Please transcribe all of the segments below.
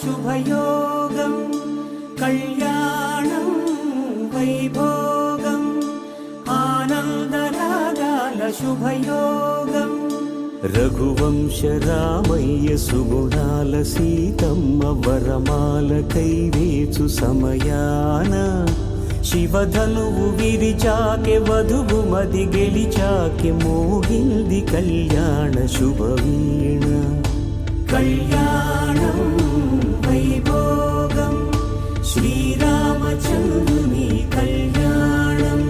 शुभयोगं कल्याणं वैभोगम् आनन्दरागाल शुभयोगम् रघुवंश रामय्य सुगुणाल सीतम्म वरमाल कैवेचु समयान शिवधनुवु विरिचाके वधुवु मदि गेलिचाके मोहिंदि कल्याण शुभवीण कल्याणं वैभोगं श्रीरामचन्द्रुनि कल्याणम्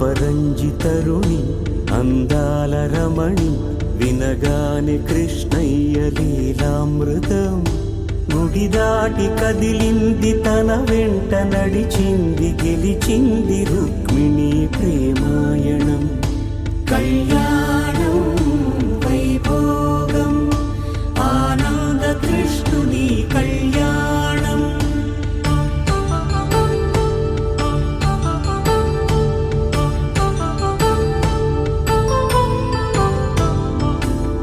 अपरञ्जितरुणि अंदाल रमणि వినగానే కృష్ణయ్య లీలామృతం గుడి దాటి కదిలింది తన వెంట నడిచింది గెలిచింది రుక్మిణి ప్రేమాయణం కళ్యాణం వైభోగం ఆనంద కృష్ణుని కళ్యాణం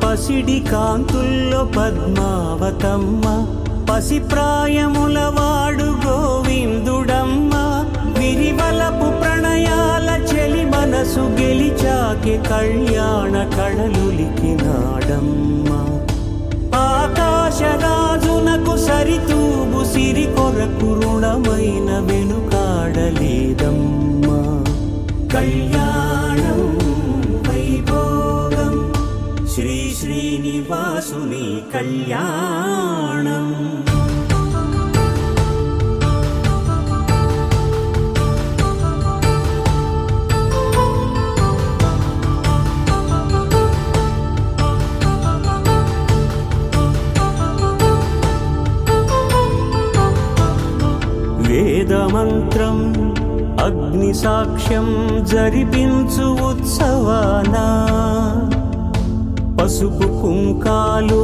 పసిడి కాంతుల్లో పద్మావతమ్మ పసిప్రాయముల వాడు గోవిందుడమ్మ విరివలపు ప్రణయాల చెలి మనసు గెలిచాకే కళ్యాణ కళలులికినాడమ్మ ఆకాశరాజునకు సరితూబు సిరి కొరకు రుణమైన వెనుకాడలేదమ్మ కళ్యాణం వైభోగం శ్రీ శ్రీనివాసుని కళ్యాణం వేదమంత్రం అగ్ని సాక్ష్యం జరిపించు ఉత్సవానా పసుపు కుంకాలు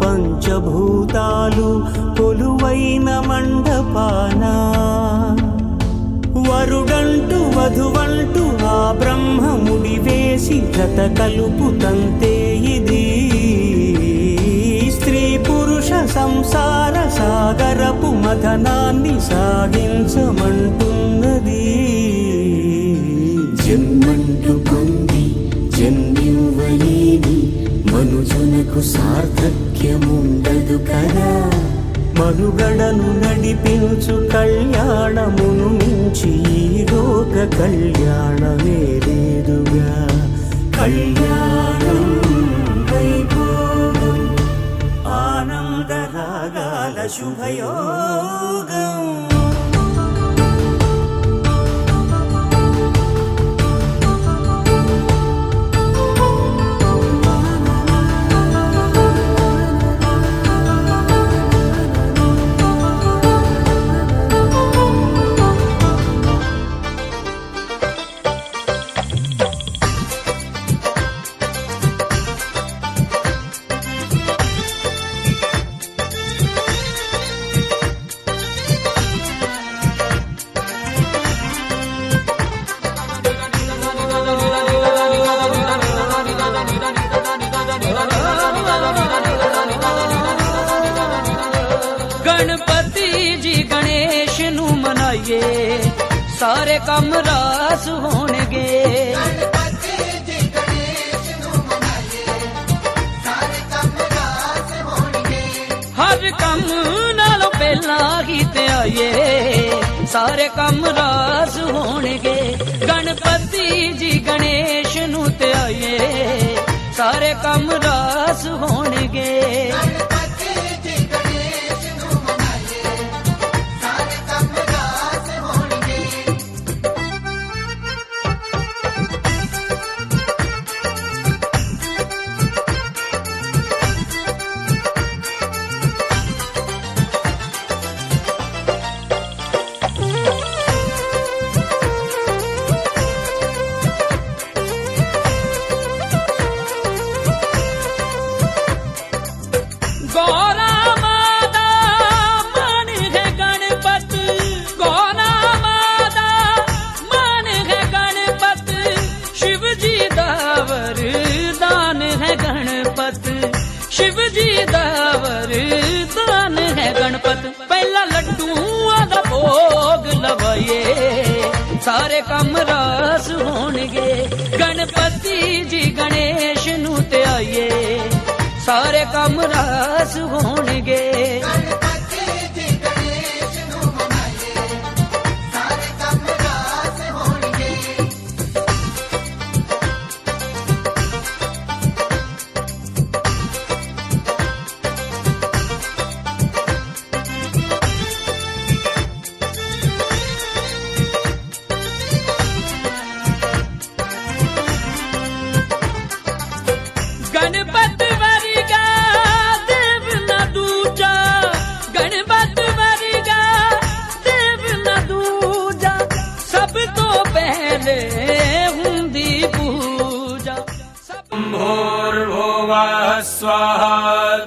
పంచభూతాలు కొలువైన మండపాన వరుడంటూ వధువంటూ ఆ బ్రహ్మముడి వేసి జత కలుపుతంతే ఇది స్త్రీ పురుష సంసార సాగరపు మథనాన్ని సాగించమంటున్నది జన్మంటూ పొంది జన్మివ్వలేని మనుజునకు సార్థక్యముండదు కదా మనుగడను నడిపించు కళ్యాణమును మించి ఈ లోక కళ్యాణమే లేదుగా కళ్యాణం వైభోగం ఆనందరాగాల శుభయోగం गणपति जी गणेश नू मनाइए सारे कम रास होणगे हर कम नालों पहला कीते आइए सारे कम रास होणगे गणपति जी गणेश नू ते आइए सारे कम रास होणगे ਸਾਰੇ ਕੰਮ ਰਾਸ ਹੋਣਗੇ। ਗਣਪਤੀ ਜੀ ਗਣੇਸ਼ ਨੂੰ ਧਿਆਈਏ, ਸਾਰੇ ਕੰਮ ਰਾਸ ਹੋਣਗੇ। गणपत वरिगा देव न दूजा, गणपत वरिगा देव न दूजा, सब तो पहले हुंदी पूजा। भूर्भुवः स्वः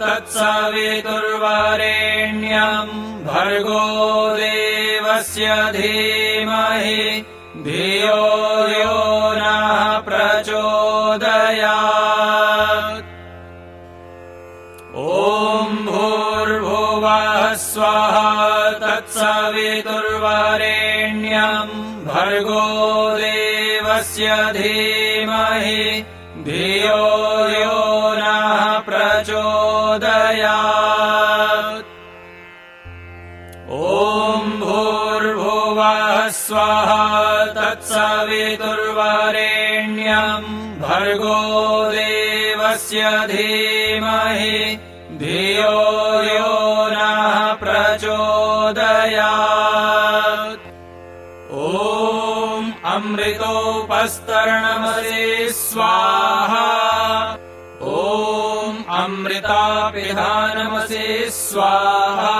तत्सवितुर्वरेण्यं भर्गो देवस्य धीमहि धियो यो नः प्रचोदयात्। ॐ भूर्भुवः स्वः तत्सवितुर्वरेण्यं भर्गो देवस्य धीमहि धियो यो नः प्रचोदयात्। ॐ भूर्भुवः स्वः तत्सवितुर्वरेण्यं भर्गो देवस्य धीमहि धियो यो नः प्रचोदयात्। ॐ अमृतोपस्तरणमसे स्वाहा, ॐ अमृतापिधानमसे स्वाहा,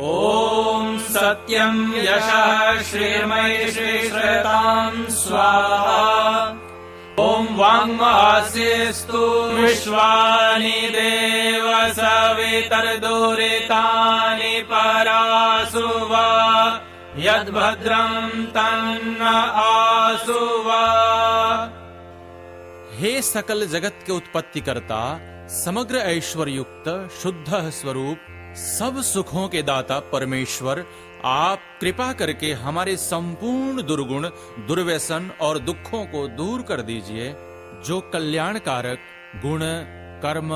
ॐ सत्यं यशः श्रीर्मैश्रीश्रतां स्वाहा, ॐ वाङ्महास्यस्तु विश्वानि देव सवितर्दुरितानि परासु वा, यद्भद्रं तन्न आसु वा। हे सकल जगत के उत्पत्ति करता, समग्र ऐश्वर्य युक्त शुद्ध स्वरूप, सब सुखों के दाता परमेश्वर, आप कृपा करके हमारे संपूर्ण दुर्गुण, दुर्व्यसन और दुखों को दूर कर दीजिए। जो कल्याणकारक गुण, कर्म,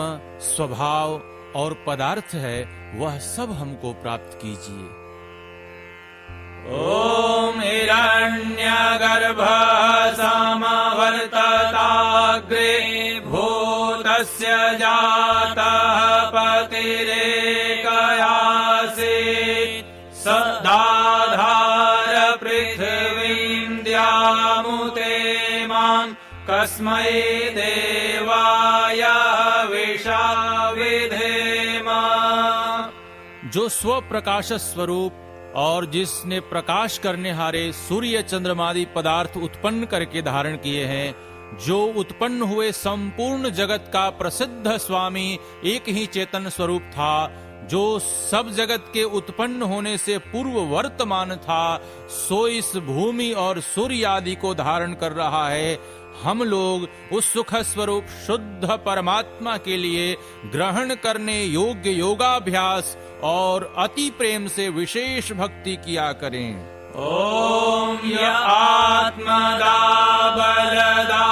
स्वभाव और पदार्थ है वह सब हमको प्राप्त कीजिए। ॐ हिरण्यगर्भः समवर्तताग्रे भूतस्य जातः पतिरेकयासीत्, सदाधार पृथिवीं द्यामुते मां कस्मै देवाय हविषा विधेम। जो स्व प्रकाश स्वरूप और जिसने प्रकाश करने हारे सूर्य चंद्रमादि पदार्थ उत्पन्न करके धारण किए हैं, जो उत्पन्न हुए संपूर्ण जगत का प्रसिद्ध स्वामी एक ही चेतन स्वरूप था, जो सब जगत के उत्पन्न होने से पूर्व वर्तमान था, सो इस भूमि और सूर्य आदि को धारण कर रहा है। हम लोग उस सुख स्वरूप शुद्ध परमात्मा के लिए ग्रहण करने योग्य योगाभ्यास और अति प्रेम से विशेष भक्ति किया करें। ॐ य आत्मदा बलदा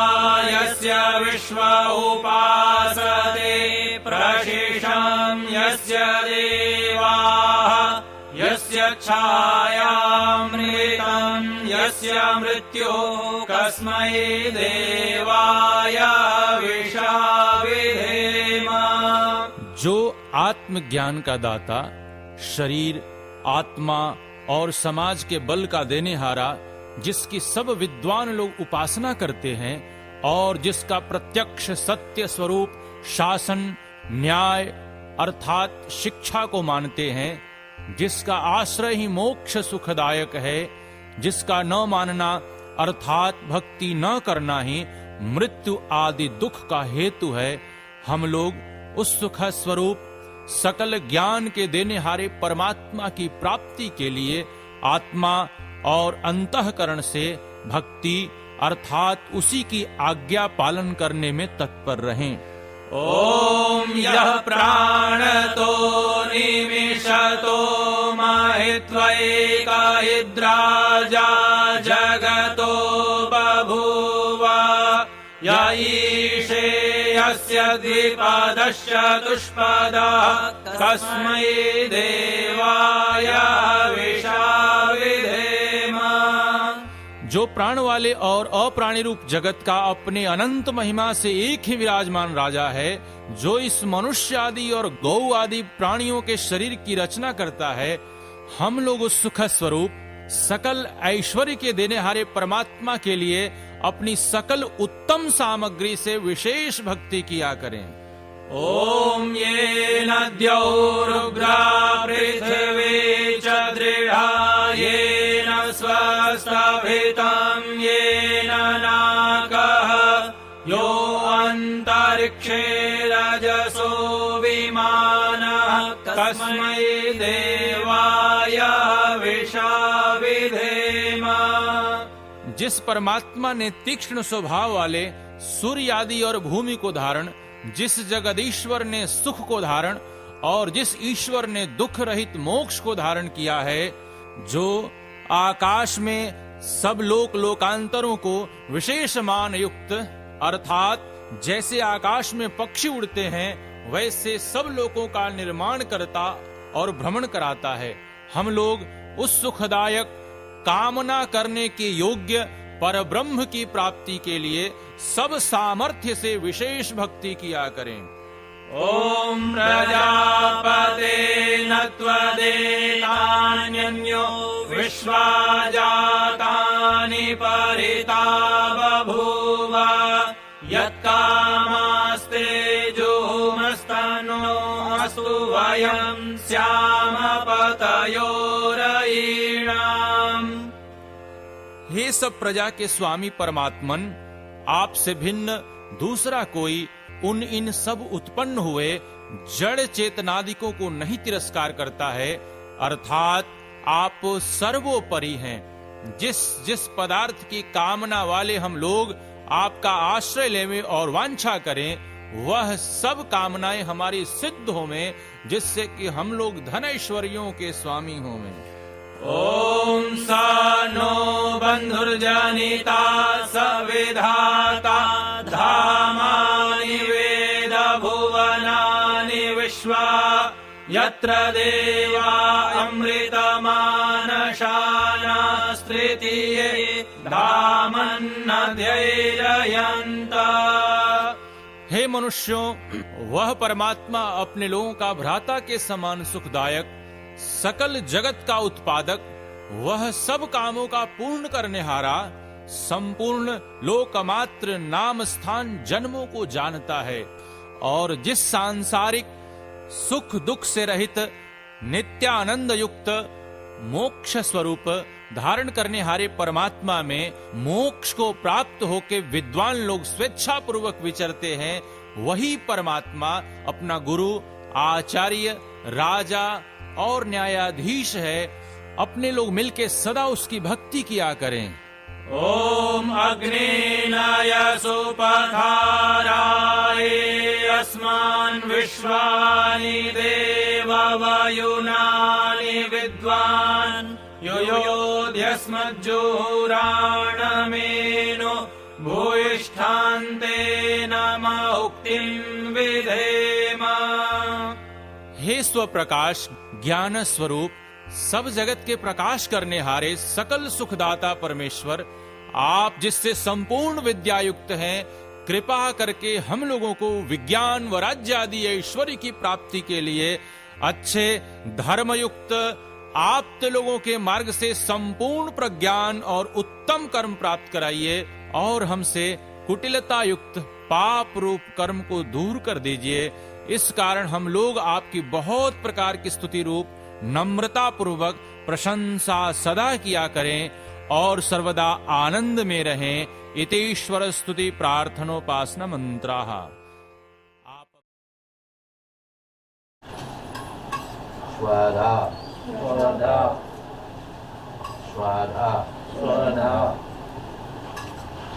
यस्य विश्व उपासते, प्रशिषं यस्य देवाः, यस्य छायामृतं यस्य मृत्युः, कस्मै देवाय हविषा विधेम। जो आत्मज्ञान का दाता, शरीर, आत्मा और समाज के बल का देने हारा, जिसकी सब विद्वान लोग उपासना करते हैं और जिसका प्रत्यक्ष सत्य स्वरूप शासन, न्याय अर्थात शिक्षा को मानते हैं, जिसका आश्रय ही मोक्ष सुखदायक है, जिसका न मानना अर्थात भक्ति न करना ही मृत्यु आदि दुख का हेतु है, हम लोग उस सुख स्वरूप सकल ज्ञान के देने हारे परमात्मा की प्राप्ति के लिए आत्मा और अंतःकरण से भक्ति अर्थात उसी की आज्ञा पालन करने में तत्पर रहें। ॐ यः प्राणतो निमिषतो महित्वैकहिद्राजा जगतो बभूव य ईशे यस्य द्विपदश्च चतुष्पदः कस्मै देवाय विशाविधेम। जो प्राण वाले और अप्राणी रूप जगत का अपने अनंत महिमा से एक ही विराजमान राजा है, जो इस मनुष्य आदि और गौ आदि प्राणियों के शरीर की रचना करता है, हम लोग उस सुख स्वरूप सकल ऐश्वर्य के देने हारे परमात्मा के लिए अपनी सकल उत्तम सामग्री से विशेष भक्ति किया करें। ॐ येन द्यौरुग्रा पृथिवी च दृढा येन स्वस्थभितं येन नाकः यो अन्तरिक्षे रजसो विमानः कस्मै देवाय विशाविधेम। जिस परमात्मा ने तीक्ष्ण स्वभाव वाले सूर्य आदि और भूमि को धारण, जिस जगदीश्वर ने सुख को धारण और जिस ईश्वर ने दुख रहित मोक्ष को धारण किया है, जो आकाश में सब लोकांतरों को विशेष मान युक्त, अर्थात जैसे आकाश में पक्षी उड़ते हैं वैसे सब लोकों का निर्माण करता और भ्रमण कराता है, हम लोग उस सुखदायक कामना करने के योग्य परब्रह्म की प्राप्ति के लिए सब सामर्थ्य से विशेष भक्ति किया करें। ॐ प्रजापते नत्वदेतान्यो विश्वा जातानि परिता बभूव यत्कामास्ते जुहुमस्तनो अस्तु वयं स्याम पतयोरयीणाम्। हे सब प्रजा के स्वामी परमात्मन, आपसे भिन्न दूसरा कोई उन इन सब उत्पन्न हुए जड़ चेतनादिकों को नहीं तिरस्कार करता है, अर्थात आप सर्वोपरि हैं। जिस जिस पदार्थ की कामना वाले हम लोग आपका आश्रय लेवे और वांछा करें, वह सब कामनाएं हमारी सिद्ध होवें, जिससे कि हम लोग धन ऐश्वर्यों के स्वामी होवें। ॐ स नो बन्धुर्जनिता स विधाता धामानि वेद भुवनानि विश्वा यत्र देवा अमृतमानशानास्तृतीये धामन्नध्ययन्त। हे मनुष्यों, वह परमात्मा अपने लोगों का भ्राता के समान सुखदायक, सकल जगत का उत्पादक, वह सब कामों का पूर्ण करने हारा, संपूर्ण लोकमात्र नाम स्थान जन्मों को जानता है और जिस सांसारिक सुख दुख से रहित नित्यानंद युक्त मोक्ष स्वरूप धारण करने हारे परमात्मा में मोक्ष को प्राप्त होके विद्वान लोग स्वेच्छा पूर्वक विचरते हैं, वही परमात्मा अपना गुरु, आचार्य, राजा और न्यायाधीश है। अपने लोग मिलके सदा उसकी भक्ति किया करें। ॐ अग्नेनाय सुपथाराय अस्मान् विश्वानि देववायुनानि विद्वान् योयोध्यस्मज्जुहुराणमेनो भूयिष्ठान्ते नमः उक्तिं विधेम। हे स्वप्रकाश ज्ञान स्वरूप सब जगत के प्रकाश करने हारे सकल सुखदाता परमेश्वर, आप जिससे संपूर्ण विद्या युक्त हैं, कृपा करके हम लोगों को विज्ञान व राज्य आदि ऐश्वर्य की प्राप्ति के लिए अच्छे धर्मयुक्त आप्त लोगों के मार्ग से संपूर्ण प्रज्ञान और उत्तम कर्म प्राप्त कराइए और हमसे कुटिलता युक्त पाप रूप कर्म को दूर कर दीजिए। इस कारण हम लोग आपकी बहुत प्रकार की स्तुति रूप नम्रता पूर्वक प्रशंसा सदा किया करें और सर्वदा आनंद में रहें। इतीश्वर स्तुति प्रार्थनोपासना मंत्राः। स्वाहा स्वाहा स्वाहा स्वाहा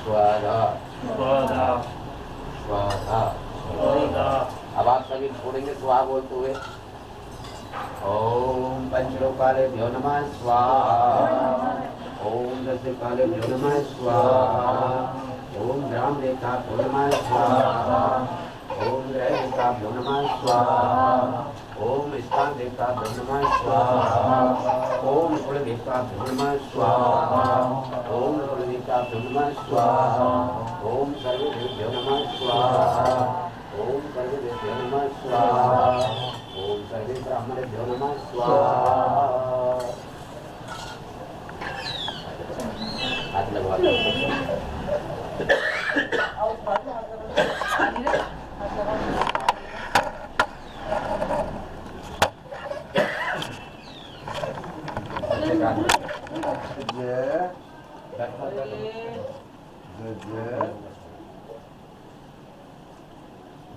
स्वाहा स्वाहा स्वाहा अब आप सभी छोड़ेंगे स्वाहा बोलते हुए। ओम पंचलोकालेभ्यो नमः स्वाहा। ओम दशकालेभ्यो नमः स्वाहा। ओम ग्राम देवताभ्यो नमः स्वाहा। ओम ग्रह देवताभ्यो नमः स्वाहा। ओम स्थान देवताभ्यो नमः स्वाहा। ओम कुल देवताभ्यो नमः स्वाहा। ओम कुल देवताभ्यो नमः स्वाहा। ओम सर्वेभ्यो नमः स्वाहा। ओम सर्वेभ्यो नमः स्वाहा। ओम सर्वे ब्राह्मणेभ्यो नमः स्वाहा। हाथ लगवा दो।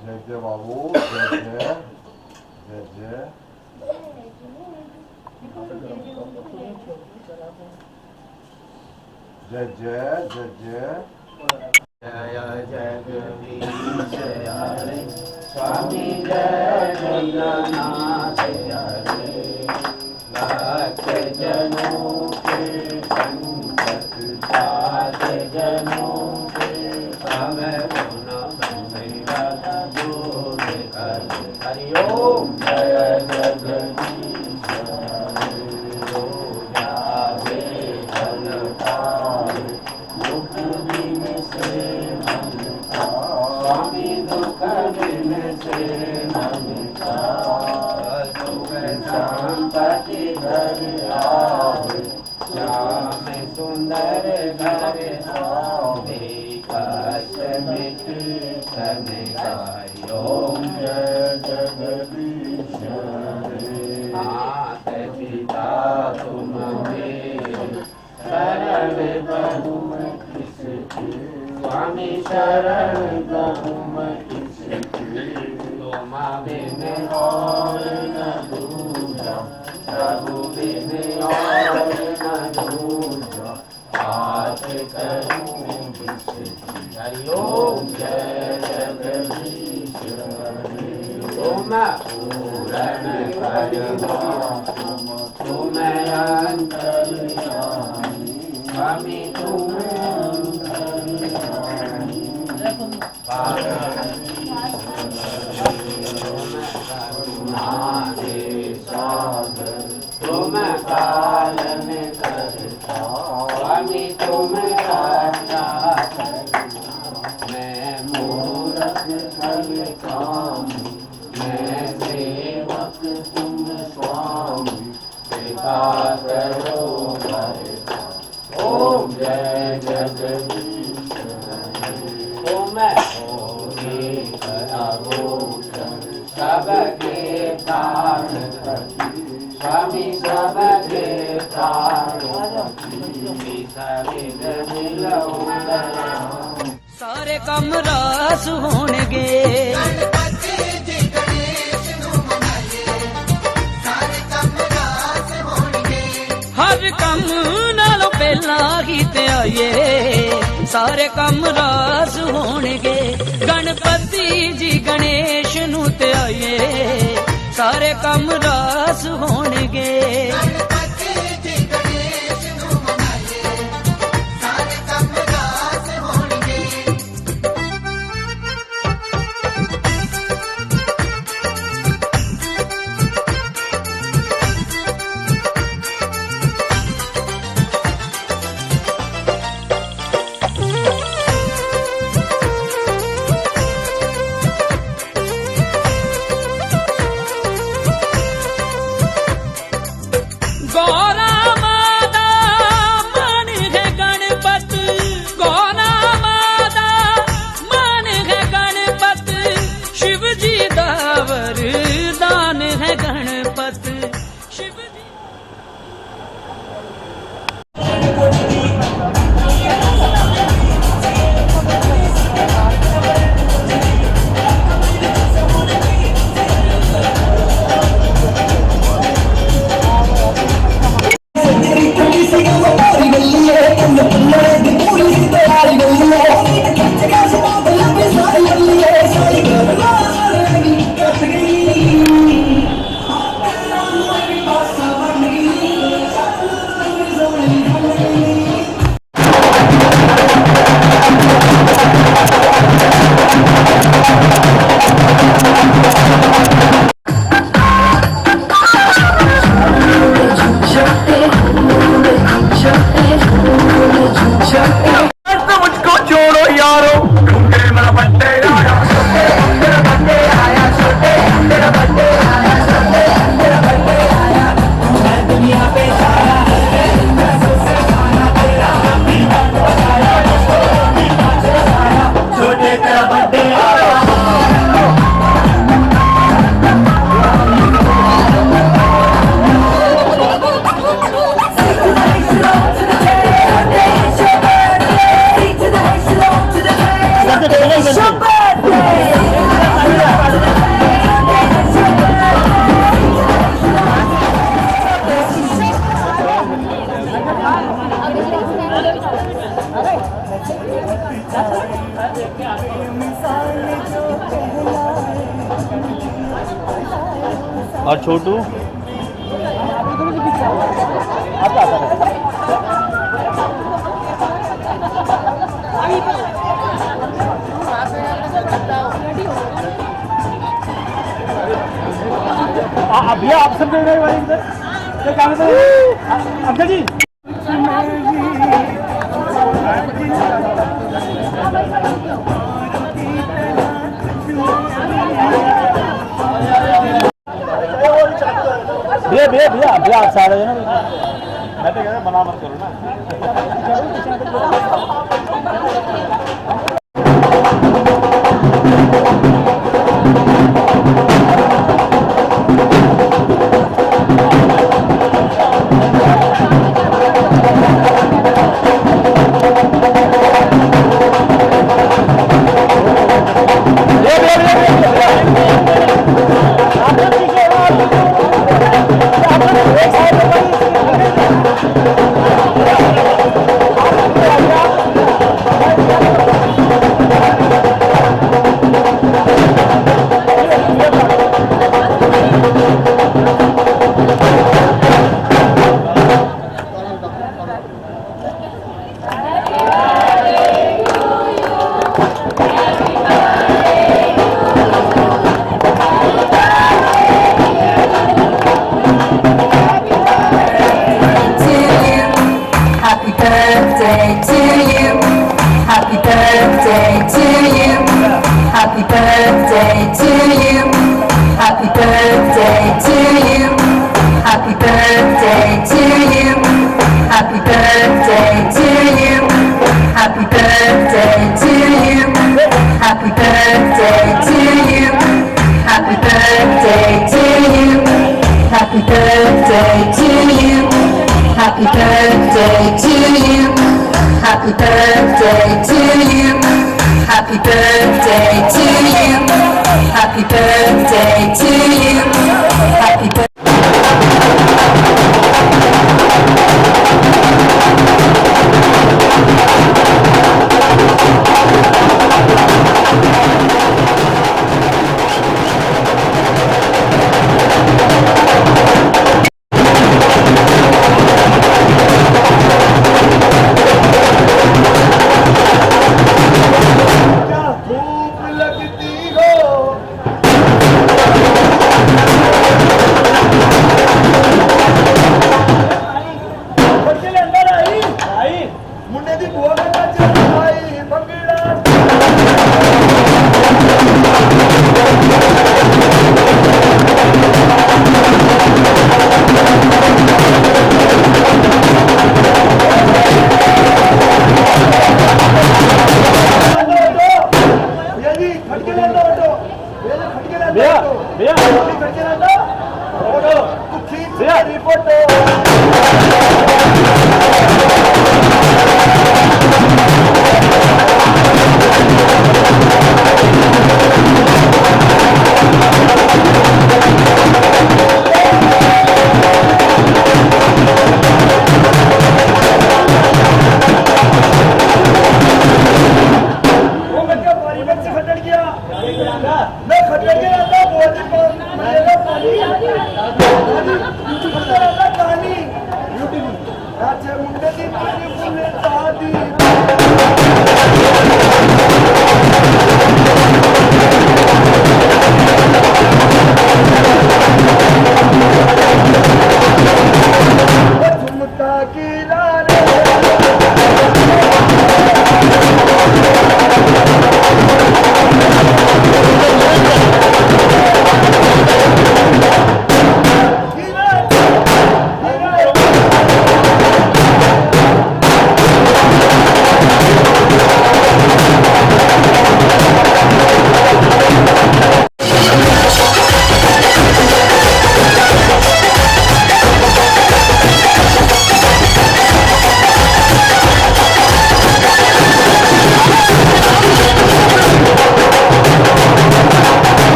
जय जय बाबू, जय जय जय जय। जय जय जय जय। जय जगदीश हरे स्वामी जय जगन्नाथ हरे। भक्त जनों के संकट साथ जनों के सब गुण बंधेरा दूर कर। हरि ओम जय जगदीश हरे। हो जावे फलदार दुख दिन से मन का। स्वामी दुख दिन से मन का। सुख संपत्ति घर आवे। श्याम सुंदर घर आवे। कष्ट मिट तन गाय। ओम जय जगदीश हरे। मात पिता तुम मेरे शरण बहुम किसकी। स्वामी शरण बहुम किसकी। तुम बिन और न दूजा। प्रभु बिन और न दूजा। आस करूं किसकी। हरि ओम जय जगदीश हरे। तुम पूरण परमात्मा तुम अंतर्यामी। स्वामी तुम अंतर्यामी। तुम्हारे सागर तुम पालन करता। स्वामी तुम राजा मैं मूरख फल काम। मैं सेवक तुम स्वामी कृपा करो भरता। ओम जय जगदीश हरे। तुम एक अगोचर सबके प्राण पति। स्वामी सबके प्राण पति। सविद मिलऊ सारे कम रास होणगे। हर कम नालों पहला ही ते आइए। सारे कम रास होणगे। गणपति जी गणेश नू ते आइए। सारे कम रास होणगे। और छोटू भैया आप सब मिल रहे भाई इधर क्या कहते हैं अब्दुल जी भैया भैया भैया भैया आप सारे ना मैं तो कह रहा बना मत करो ना भैया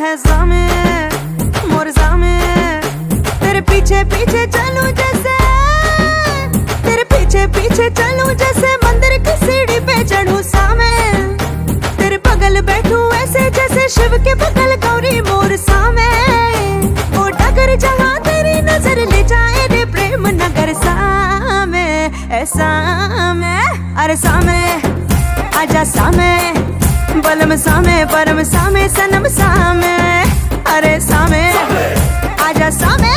है सामे मोर सामे, तेरे पीछे पीछे चलूं जैसे, तेरे पीछे पीछे चलूं जैसे मंदिर की सीढ़ी पे चढ़ूं सामे, तेरे बगल बैठूं ऐसे जैसे शिव के बगल गौरी मोर सामे, वो डगर जहाँ तेरी नजर ले जाए रे प्रेम नगर सामे, ऐसा मैं अरे सामे आजा सामे, बलम सामे परम सामे सनम सामे, अरे सामे आजा सामे,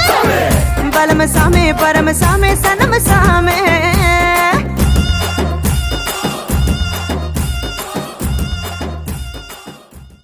बलम सामे परम सामे सनम सामे।